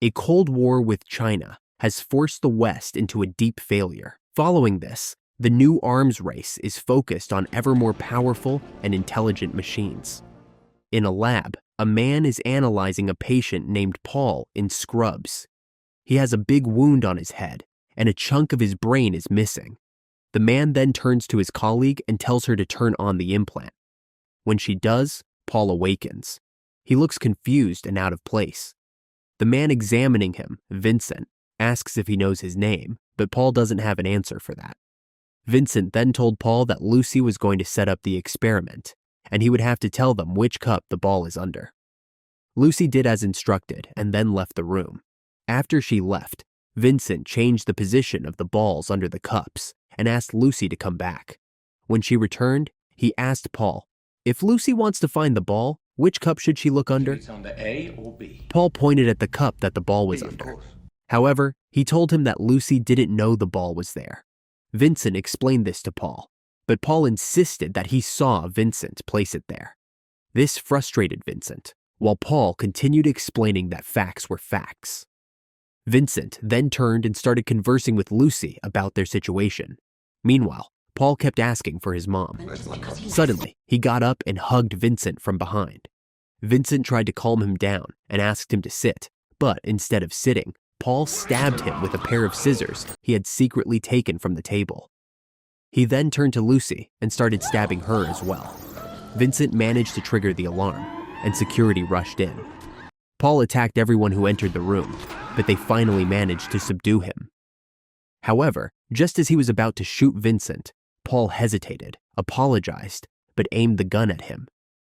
A Cold War with China has forced the West into a deep failure. Following this, the new arms race is focused on ever more powerful and intelligent machines. In a lab, a man is analyzing a patient named Paul in scrubs. He has a big wound on his head, and a chunk of his brain is missing. The man then turns to his colleague and tells her to turn on the implant. When she does, Paul awakens. He looks confused and out of place. The man examining him, Vincent, asks if he knows his name, but Paul doesn't have an answer for that. Vincent then told Paul that Lucy was going to set up the experiment, and he would have to tell them which cup the ball is under. Lucy did as instructed and then left the room. After she left, Vincent changed the position of the balls under the cups and asked Lucy to come back. When she returned, he asked Paul, if Lucy wants to find the ball, which cup should she look under? It's under A or B. Paul pointed at the cup that the ball was under. However, he told him that Lucy didn't know the ball was there. Vincent explained this to Paul, but Paul insisted that he saw Vincent place it there. This frustrated Vincent, while Paul continued explaining that facts were facts. Vincent then turned and started conversing with Lucy about their situation. Meanwhile, Paul kept asking for his mom. Suddenly, he got up and hugged Vincent from behind. Vincent tried to calm him down and asked him to sit, but instead of sitting, Paul stabbed him with a pair of scissors he had secretly taken from the table. He then turned to Lucy and started stabbing her as well. Vincent managed to trigger the alarm, and security rushed in. Paul attacked everyone who entered the room, but they finally managed to subdue him. However, just as he was about to shoot Vincent, Paul hesitated, apologized, but aimed the gun at him.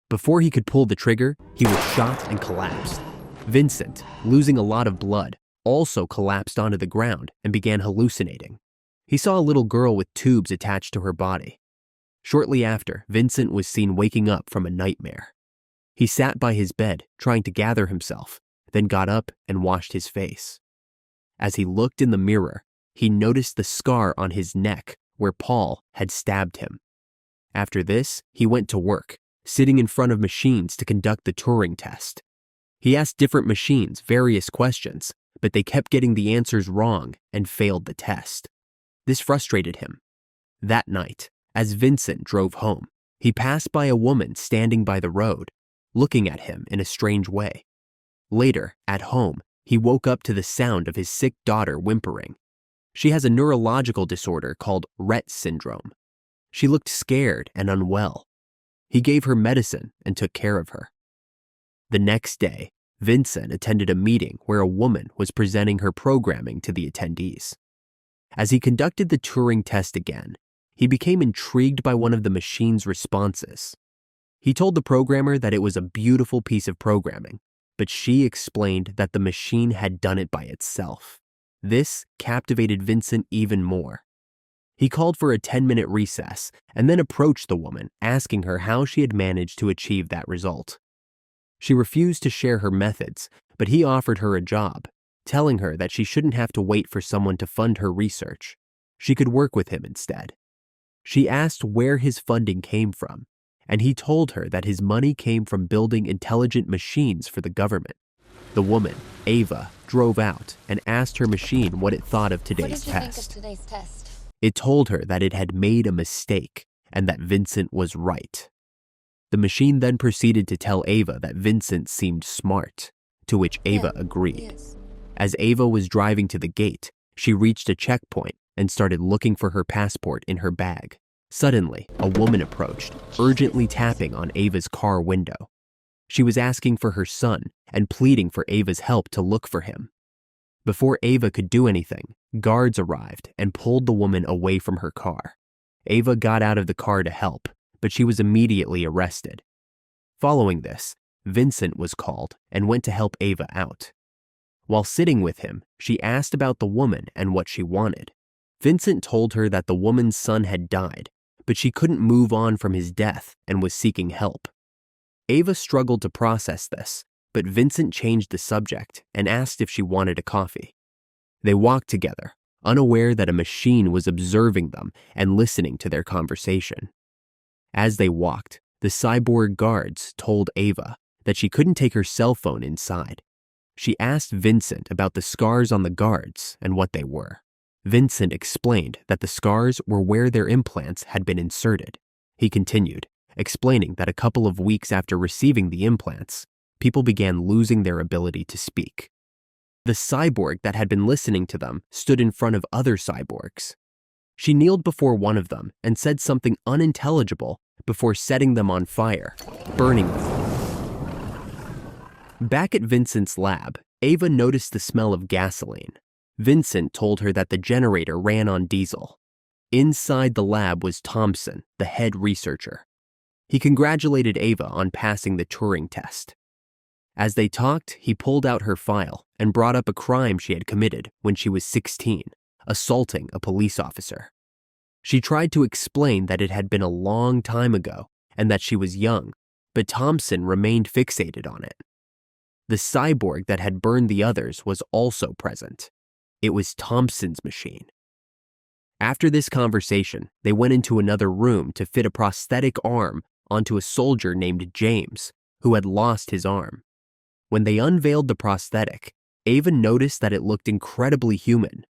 Before he could pull the trigger, he was shot and collapsed. Vincent, losing a lot of blood, also collapsed onto the ground and began hallucinating. He saw a little girl with tubes attached to her body. Shortly after, Vincent was seen waking up from a nightmare. He sat by his bed, trying to gather himself, then got up and washed his face. As he looked in the mirror, he noticed the scar on his neck where Paul had stabbed him. After this, he went to work, sitting in front of machines to conduct the Turing test. He asked different machines various questions, but they kept getting the answers wrong and failed the test. This frustrated him. That night, as Vincent drove home, he passed by a woman standing by the road, looking at him in a strange way. Later, at home, he woke up to the sound of his sick daughter whimpering. She has a neurological disorder called Rett syndrome. She looked scared and unwell. He gave her medicine and took care of her. The next day, Vincent attended a meeting where a woman was presenting her programming to the attendees. As he conducted the Turing test again, he became intrigued by one of the machine's responses. He told the programmer that it was a beautiful piece of programming, but she explained that the machine had done it by itself. This captivated Vincent even more. He called for a 10-minute recess and then approached the woman, asking her how she had managed to achieve that result. She refused to share her methods, but he offered her a job, telling her that she shouldn't have to wait for someone to fund her research. She could work with him instead. She asked where his funding came from, and he told her that his money came from building intelligent machines for the government. The woman, Ava, drove out and asked her machine what it thought of today's test. It told her that it had made a mistake and that Vincent was right. The machine then proceeded to tell Ava that Vincent seemed smart, to which Ava agreed. As Ava was driving to the gate, she reached a checkpoint and started looking for her passport in her bag. Suddenly, a woman approached, urgently tapping on Ava's car window. She was asking for her son and pleading for Ava's help to look for him. Before Ava could do anything, guards arrived and pulled the woman away from her car. Ava got out of the car to help, but she was immediately arrested. Following this, Vincent was called and went to help Ava out. While sitting with him, she asked about the woman and what she wanted. Vincent told her that the woman's son had died, but she couldn't move on from his death and was seeking help. Ava struggled to process this, but Vincent changed the subject and asked if she wanted a coffee. They walked together, unaware that a machine was observing them and listening to their conversation. As they walked, the cyborg guards told Ava that she couldn't take her cell phone inside. she asked Vincent about the scars on the guards and what they were. Vincent explained that the scars were where their implants had been inserted. He continued, explaining that a couple of weeks after receiving the implants, people began losing their ability to speak. The cyborg that had been listening to them stood in front of other cyborgs. She kneeled before one of them and said something unintelligible before setting them on fire, burning them. Back at Vincent's lab, Ava noticed the smell of gasoline. Vincent told her that the generator ran on diesel. Inside the lab was Thompson, the head researcher. He congratulated Ava on passing the Turing test. As they talked, he pulled out her file and brought up a crime she had committed when she was 16, assaulting a police officer. She tried to explain that it had been a long time ago and that she was young, but Thompson remained fixated on it. The cyborg that had burned the others was also present. It was Thompson's machine. After this conversation, they went into another room to fit a prosthetic arm onto a soldier named James, who had lost his arm. When they unveiled the prosthetic, Ava noticed that it looked incredibly human.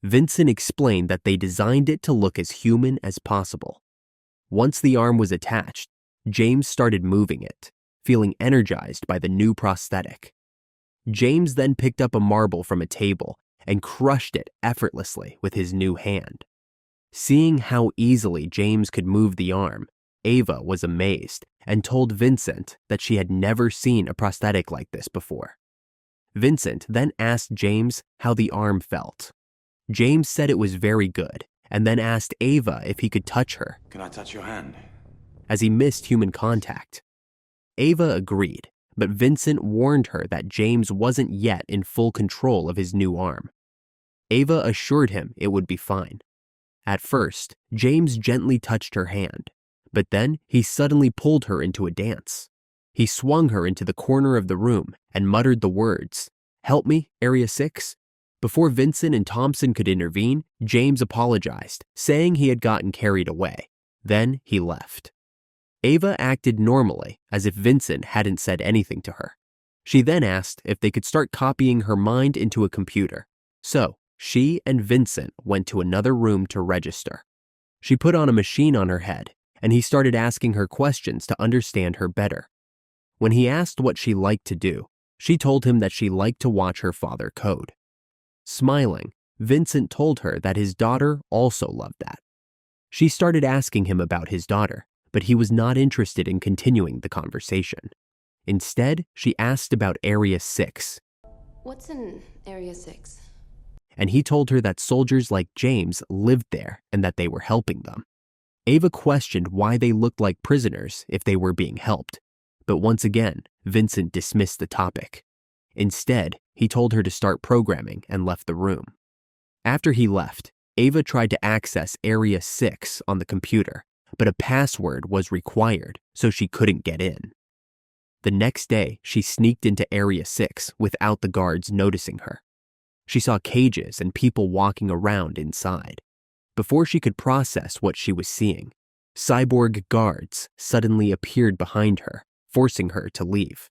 Vincent explained that they designed it to look as human as possible. Once the arm was attached, James started moving it, feeling energized by the new prosthetic. James then picked up a marble from a table and crushed it effortlessly with his new hand. Seeing how easily James could move the arm, Ava was amazed and told Vincent that she had never seen a prosthetic like this before. Vincent then asked James how the arm felt. James said it was very good and then asked Ava if he could touch her. Can I touch your hand? As he missed human contact. Ava agreed, but Vincent warned her that James wasn't yet in full control of his new arm. Ava assured him it would be fine. At first, James gently touched her hand, but then he suddenly pulled her into a dance. He swung her into the corner of the room and muttered the words, "Help me, Area 6." Before Vincent and Thompson could intervene, James apologized, saying he had gotten carried away. Then he left. Ava acted normally, as if Vincent hadn't said anything to her. She then asked if they could start copying her mind into a computer. So, she and Vincent went to another room to register. She put on a machine on her head, and he started asking her questions to understand her better. When he asked what she liked to do, she told him that she liked to watch her father code. Smiling, Vincent told her that his daughter also loved that. She started asking him about his daughter, but he was not interested in continuing the conversation. Instead, she asked about Area 6. What's in Area 6? And he told her that soldiers like James lived there and that they were helping them. Ava questioned why they looked like prisoners if they were being helped, but once again, Vincent dismissed the topic. Instead, he told her to start programming and left the room. After he left, Ava tried to access Area 6 on the computer, but a password was required, so she couldn't get in. The next day, she sneaked into Area 6 without the guards noticing her. She saw cages and people walking around inside. Before she could process what she was seeing, cyborg guards suddenly appeared behind her, forcing her to leave.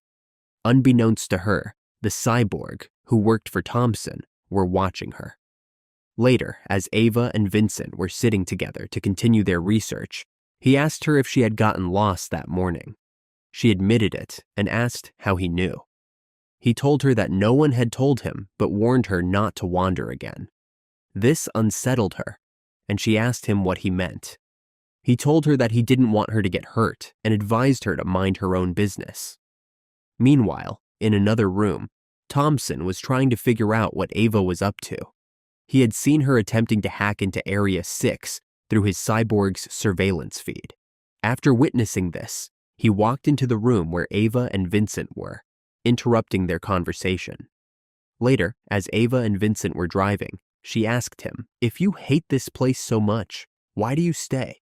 Unbeknownst to her, the cyborg, who worked for Thompson, were watching her. Later, as Ava and Vincent were sitting together to continue their research, he asked her if she had gotten lost that morning. She admitted it and asked how he knew. He told her that no one had told him but warned her not to wander again. This unsettled her, and she asked him what he meant. He told her that he didn't want her to get hurt and advised her to mind her own business. Meanwhile, in another room, Thompson was trying to figure out what Ava was up to. He had seen her attempting to hack into Area 6 through his cyborg's surveillance feed. After witnessing this, he walked into the room where Ava and Vincent were, interrupting their conversation. Later, as Ava and Vincent were driving, she asked him, "If you hate this place so much, why do you stay?"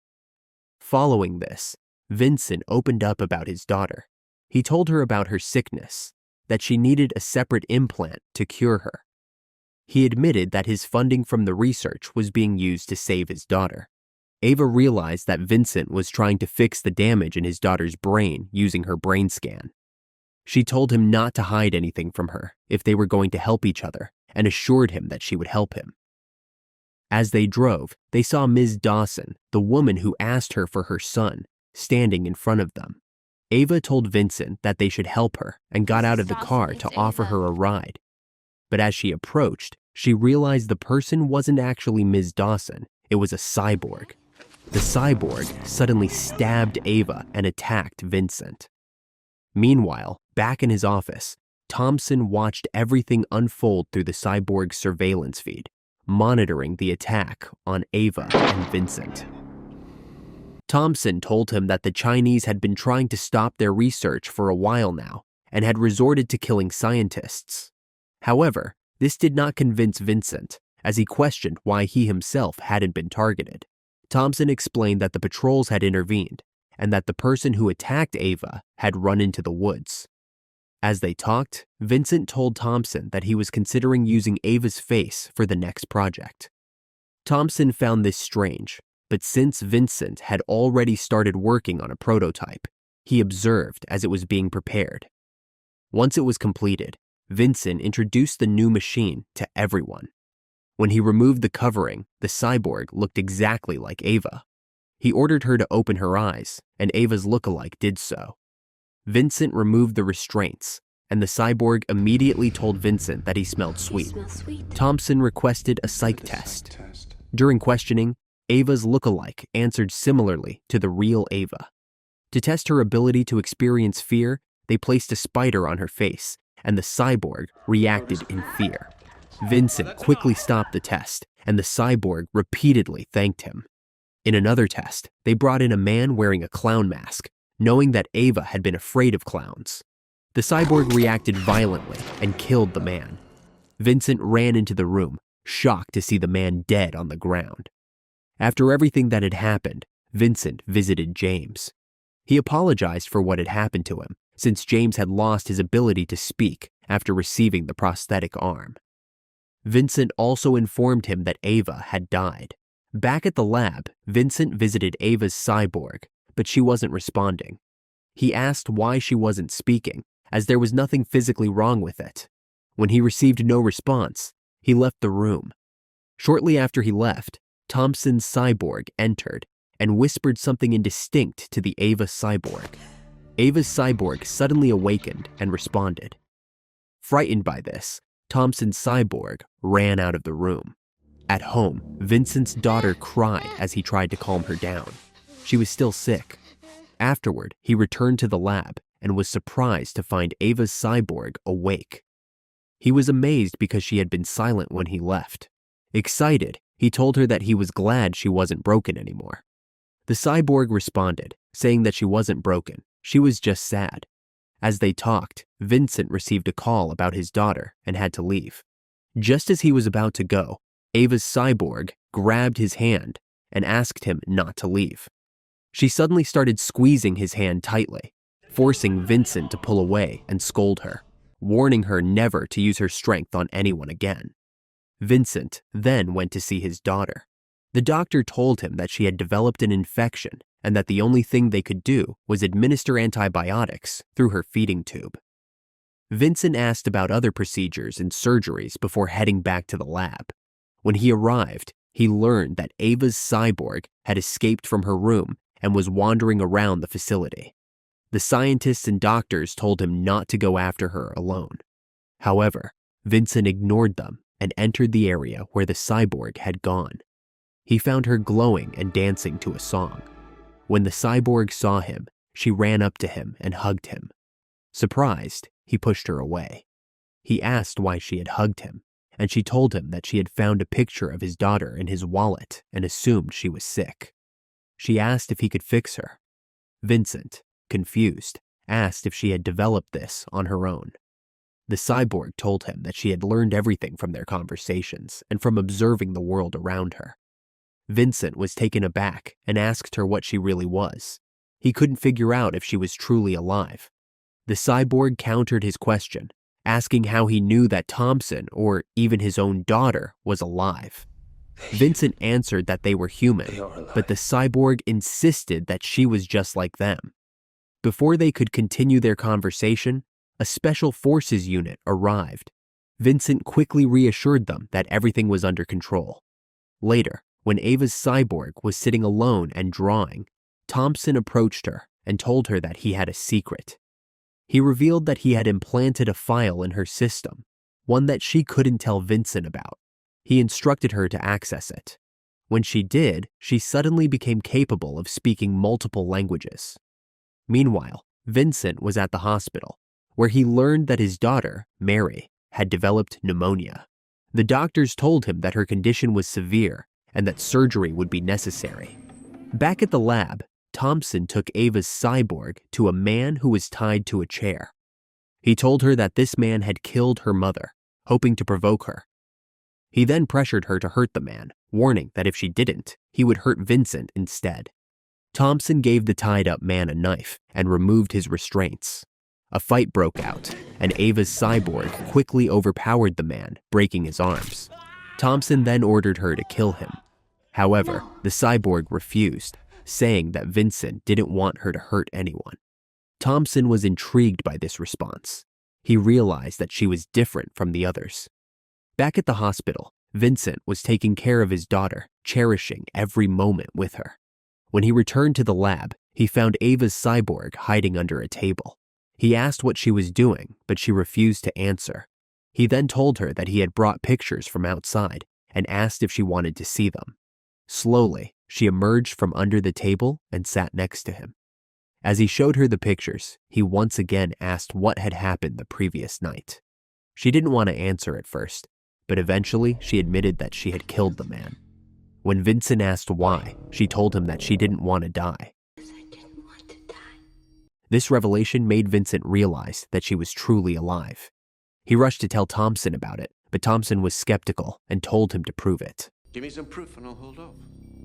Following this, Vincent opened up about his daughter. He told her about her sickness, that she needed a separate implant to cure her. He admitted that his funding from the research was being used to save his daughter. Ava realized that Vincent was trying to fix the damage in his daughter's brain using her brain scan. She told him not to hide anything from her if they were going to help each other and assured him that she would help him. As they drove, they saw Ms. Dawson, the woman who asked her for her son, standing in front of them. Ava told Vincent that they should help her and got out of the car to offer her a ride. But as she approached, she realized the person wasn't actually Ms. Dawson, it was a cyborg. The cyborg suddenly stabbed Ava and attacked Vincent. Meanwhile, back in his office, Thompson watched everything unfold through the cyborg's surveillance feed, monitoring the attack on Ava and Vincent. Thompson told him that the Chinese had been trying to stop their research for a while now and had resorted to killing scientists. However, this did not convince Vincent, as he questioned why he himself hadn't been targeted. Thompson explained that the patrols had intervened and that the person who attacked Ava had run into the woods. As they talked, Vincent told Thompson that he was considering using Ava's face for the next project. Thompson found this strange, but since Vincent had already started working on a prototype, he observed as it was being prepared. Once it was completed, Vincent introduced the new machine to everyone. When he removed the covering, the cyborg looked exactly like Ava. He ordered her to open her eyes, and Ava's lookalike did so. Vincent removed the restraints, and the cyborg immediately told Vincent that he smelled sweet. Thompson requested a psych test. During questioning, Ava's lookalike answered similarly to the real Ava. To test her ability to experience fear, they placed a spider on her face, and the cyborg reacted in fear. Vincent quickly stopped the test, and the cyborg repeatedly thanked him. In another test, they brought in a man wearing a clown mask, knowing that Ava had been afraid of clowns. The cyborg reacted violently and killed the man. Vincent ran into the room, shocked to see the man dead on the ground. After everything that had happened, Vincent visited James. He apologized for what had happened to him, since James had lost his ability to speak after receiving the prosthetic arm. Vincent also informed him that Ava had died. Back at the lab, Vincent visited Ava's cyborg, but she wasn't responding. He asked why she wasn't speaking, as there was nothing physically wrong with it. When he received no response, he left the room. Shortly after he left, Thompson's cyborg entered and whispered something indistinct to the Ava cyborg. Ava's cyborg suddenly awakened and responded. Frightened by this, Thompson's cyborg ran out of the room. At home, Vincent's daughter cried as he tried to calm her down. She was still sick. Afterward, he returned to the lab and was surprised to find Ava's cyborg awake. He was amazed because she had been silent when he left. Excited, he told her that he was glad she wasn't broken anymore. The cyborg responded, saying that she wasn't broken, she was just sad. As they talked, Vincent received a call about his daughter and had to leave. Just as he was about to go, Ava's cyborg grabbed his hand and asked him not to leave. She suddenly started squeezing his hand tightly, forcing Vincent to pull away and scold her, warning her never to use her strength on anyone again. Vincent then went to see his daughter. The doctor told him that she had developed an infection and that the only thing they could do was administer antibiotics through her feeding tube. Vincent asked about other procedures and surgeries before heading back to the lab. When he arrived, he learned that Ava's cyborg had escaped from her room and was wandering around the facility. The scientists and doctors told him not to go after her alone. However, Vincent ignored them and entered the area where the cyborg had gone. He found her glowing and dancing to a song. When the cyborg saw him, she ran up to him and hugged him. Surprised, he pushed her away. He asked why she had hugged him, and she told him that she had found a picture of his daughter in his wallet and assumed she was sick. She asked if he could fix her. Vincent, confused, asked if she had developed this on her own. The cyborg told him that she had learned everything from their conversations and from observing the world around her. Vincent was taken aback and asked her what she really was. He couldn't figure out if she was truly alive. The cyborg countered his question, asking how he knew that Thompson, or even his own daughter, was alive. Vincent answered that they were human, but the cyborg insisted that she was just like them. Before they could continue their conversation, a special forces unit arrived. Vincent quickly reassured them that everything was under control. Later, when Ava's cyborg was sitting alone and drawing, Thompson approached her and told her that he had a secret. He revealed that he had implanted a file in her system, one that she couldn't tell Vincent about. He instructed her to access it. When she did, she suddenly became capable of speaking multiple languages. Meanwhile, Vincent was at the hospital, where he learned that his daughter, Mary, had developed pneumonia. The doctors told him that her condition was severe and that surgery would be necessary. Back at the lab, Thompson took Ava's cyborg to a man who was tied to a chair. He told her that this man had killed her mother, hoping to provoke her. He then pressured her to hurt the man, warning that if she didn't, he would hurt Vincent instead. Thompson gave the tied-up man a knife and removed his restraints. A fight broke out, and Ava's cyborg quickly overpowered the man, breaking his arms. Thompson then ordered her to kill him. However, the cyborg refused, saying that Vincent didn't want her to hurt anyone. Thompson was intrigued by this response. He realized that she was different from the others. Back at the hospital, Vincent was taking care of his daughter, cherishing every moment with her. When he returned to the lab, he found Ava's cyborg hiding under a table. He asked what she was doing, but she refused to answer. He then told her that he had brought pictures from outside and asked if she wanted to see them. Slowly, she emerged from under the table and sat next to him. As he showed her the pictures, he once again asked what had happened the previous night. She didn't want to answer at first, but eventually she admitted that she had killed the man. When Vincent asked why, she told him that she didn't want to die. This revelation made Vincent realize that she was truly alive. He rushed to tell Thompson about it, but Thompson was skeptical and told him to prove it. Give me some proof and I'll hold off.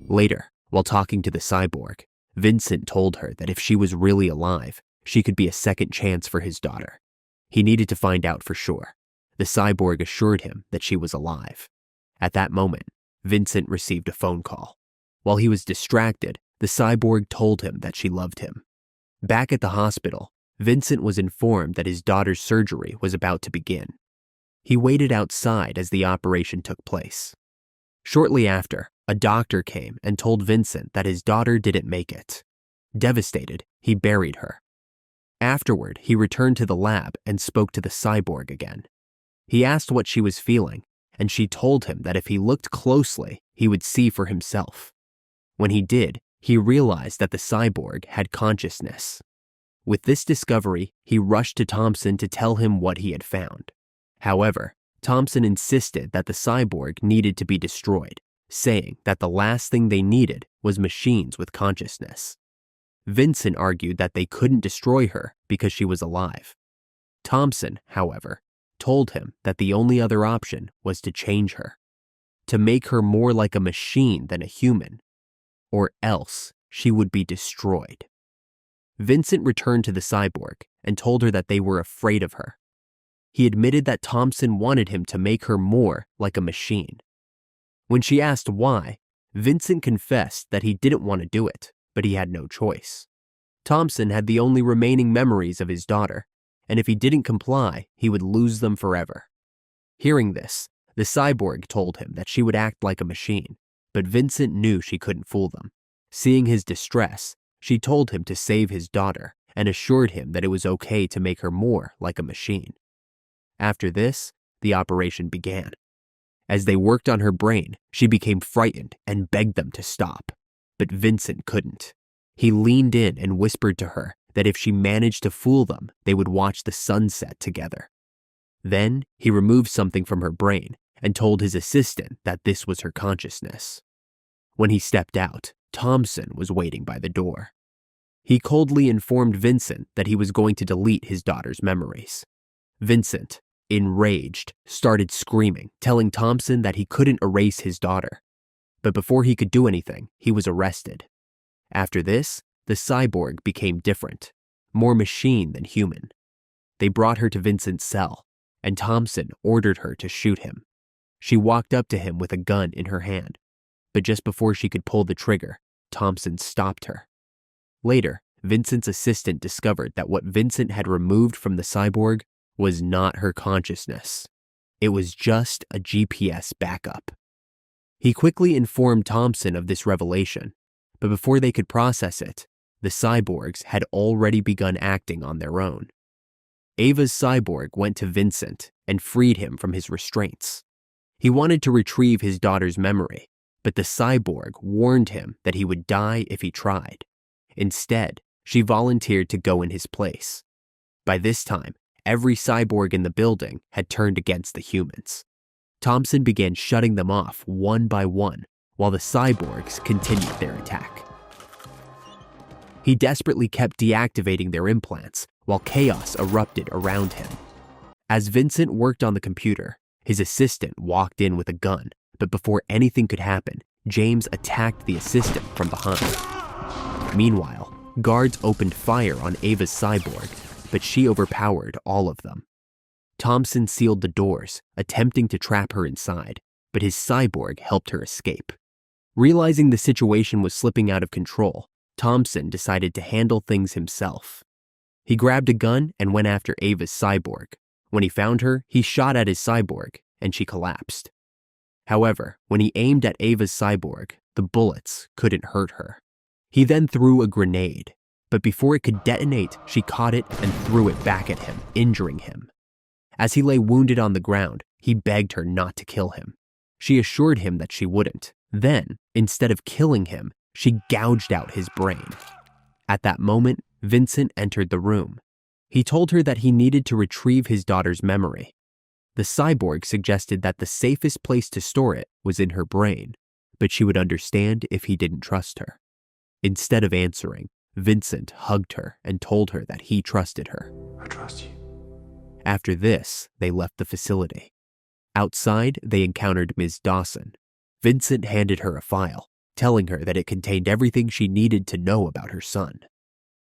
Later, while talking to the cyborg, Vincent told her that if she was really alive, she could be a second chance for his daughter. He needed to find out for sure. The cyborg assured him that she was alive. At that moment, Vincent received a phone call. While he was distracted, the cyborg told him that she loved him. Back at the hospital, Vincent was informed that his daughter's surgery was about to begin. He waited outside as the operation took place. Shortly after, a doctor came and told Vincent that his daughter didn't make it. Devastated, he buried her. Afterward, he returned to the lab and spoke to the cyborg again. He asked what she was feeling, and she told him that if he looked closely, he would see for himself. When he did, he realized that the cyborg had consciousness. With this discovery, he rushed to Thompson to tell him what he had found. However, Thompson insisted that the cyborg needed to be destroyed, saying that the last thing they needed was machines with consciousness. Vincent argued that they couldn't destroy her because she was alive. Thompson, however, told him that the only other option was to change her, to make her more like a machine than a human, or else she would be destroyed. Vincent returned to the cyborg and told her that they were afraid of her. He admitted that Thompson wanted him to make her more like a machine. When she asked why, Vincent confessed that he didn't want to do it, but he had no choice. Thompson had the only remaining memories of his daughter, and if he didn't comply, he would lose them forever. Hearing this, the cyborg told him that she would act like a machine, but Vincent knew she couldn't fool them. Seeing his distress, she told him to save his daughter and assured him that it was okay to make her more like a machine. After this, the operation began. As they worked on her brain, she became frightened and begged them to stop. But Vincent couldn't. He leaned in and whispered to her that if she managed to fool them, they would watch the sunset together. Then he removed something from her brain and told his assistant that this was her consciousness. When he stepped out, Thompson was waiting by the door. He coldly informed Vincent that he was going to delete his daughter's memories. Vincent, enraged, started screaming, telling Thompson that he couldn't erase his daughter. But before he could do anything, he was arrested. After this, the cyborg became different, more machine than human. They brought her to Vincent's cell, and Thompson ordered her to shoot him. She walked up to him with a gun in her hand, but just before she could pull the trigger, Thompson stopped her. Later, Vincent's assistant discovered that what Vincent had removed from the cyborg was not her consciousness. It was just a GPS backup. He quickly informed Thompson of this revelation, but before they could process it, the cyborgs had already begun acting on their own. Ava's cyborg went to Vincent and freed him from his restraints. He wanted to retrieve his daughter's memory, but the cyborg warned him that he would die if he tried. Instead, she volunteered to go in his place. By this time, every cyborg in the building had turned against the humans. Thompson began shutting them off one by one while the cyborgs continued their attack. He desperately kept deactivating their implants while chaos erupted around him. As Vincent worked on the computer, his assistant walked in with a gun, but before anything could happen, James attacked the assistant from behind. Meanwhile, guards opened fire on Ava's cyborg, but she overpowered all of them. Thompson sealed the doors, attempting to trap her inside, but his cyborg helped her escape. Realizing the situation was slipping out of control, Thompson decided to handle things himself. He grabbed a gun and went after Ava's cyborg. When he found her, he shot at his cyborg, and she collapsed. However, when he aimed at Ava's cyborg, the bullets couldn't hurt her. He then threw a grenade, but before it could detonate, she caught it and threw it back at him, injuring him. As he lay wounded on the ground, he begged her not to kill him. She assured him that she wouldn't. Then, instead of killing him, she gouged out his brain. At that moment, Vincent entered the room. He told her that he needed to retrieve his daughter's memory. The cyborg suggested that the safest place to store it was in her brain, but she would understand if he didn't trust her. Instead of answering, Vincent hugged her and told her that he trusted her. I trust you. After this, they left the facility. Outside, they encountered Ms. Dawson. Vincent handed her a file, telling her that it contained everything she needed to know about her son.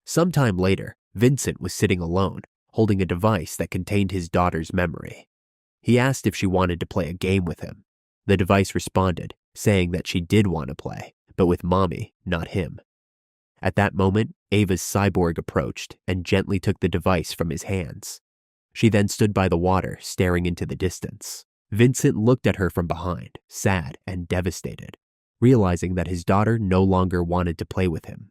Sometime later, Vincent was sitting alone, holding a device that contained his daughter's memory. He asked if she wanted to play a game with him. The device responded, saying that she did want to play, but with Mommy, not him. At that moment, Ava's cyborg approached and gently took the device from his hands. She then stood by the water, staring into the distance. Vincent looked at her from behind, sad and devastated, realizing that his daughter no longer wanted to play with him.